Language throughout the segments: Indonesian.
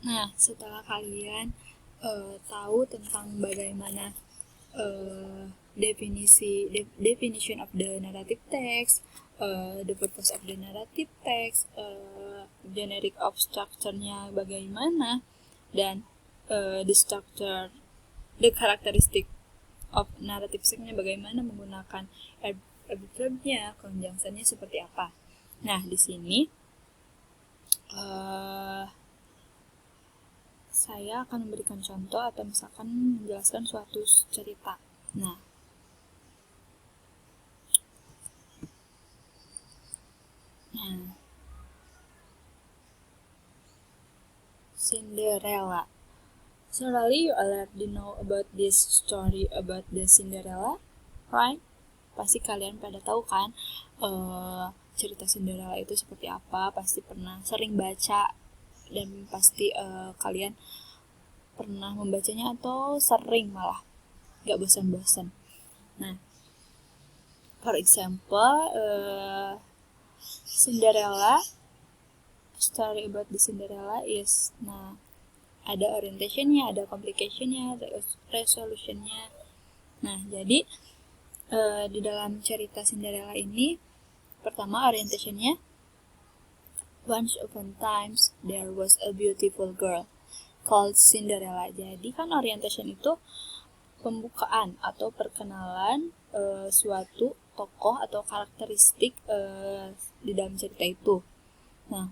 Nah, setelah kalian tahu tentang bagaimana definition of the narrative text, the purpose of the narrative text, generic of structure-nya bagaimana, dan the characteristic of narrative text-nya bagaimana, menggunakan verb-nya, conjunction-nya seperti apa. Nah, di sini saya akan memberikan contoh atau misalkan menjelaskan suatu cerita. Nah, Cinderella. Surely you already know about this story about the Cinderella, right? Pasti kalian pada tahu kan cerita Cinderella itu seperti apa, pasti pernah sering baca, dan pasti kalian pernah membacanya atau sering malah gak bosan-bosan. Nah, for example, Cinderella, story about the Cinderella is, nah, ada orientationnya, ada complicationnya, resolutionnya. Nah, jadi di dalam cerita Cinderella ini, pertama orientationnya, once upon times there was a beautiful girl called Cinderella. Jadi kan orientation itu pembukaan atau perkenalan suatu tokoh atau karakteristik di dalam cerita itu. Nah,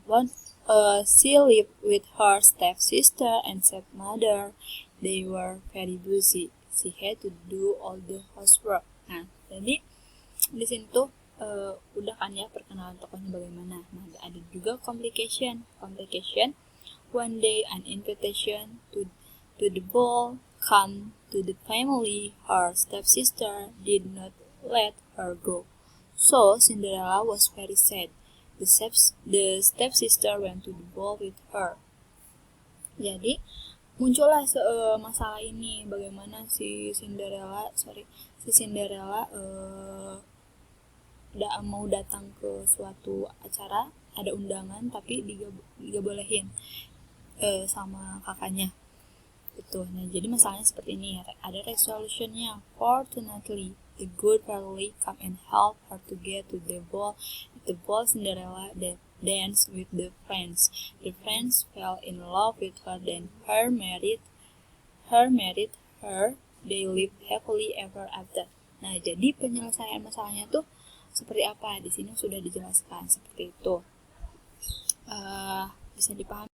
she lived with her stepsister and stepmother. They were very busy. She had to do all the housework. Nah, jadi di sini tuh udah kan ya perkenalan tokohnya bagaimana. Nah, ada juga complication. One day an invitation to the ball come to the family. Her stepsister did not let her go. So Cinderella was very sad. The stepsister went to the ball with her. Jadi muncullah masalah ini, bagaimana si Cinderella mau datang ke suatu acara, ada undangan tapi dibolehin sama kakaknya itu. Nah, jadi masalahnya seperti ini, ada resolutionnya. Fortunately, the good family come and help her to get to the ball. At the ball, Cinderella danced with the friends. The friends fell in love with her, then her married her. They lived happily ever after. Nah, jadi penyelesaian masalahnya tuh seperti apa? Di sini sudah dijelaskan seperti itu. Bisa dipahami.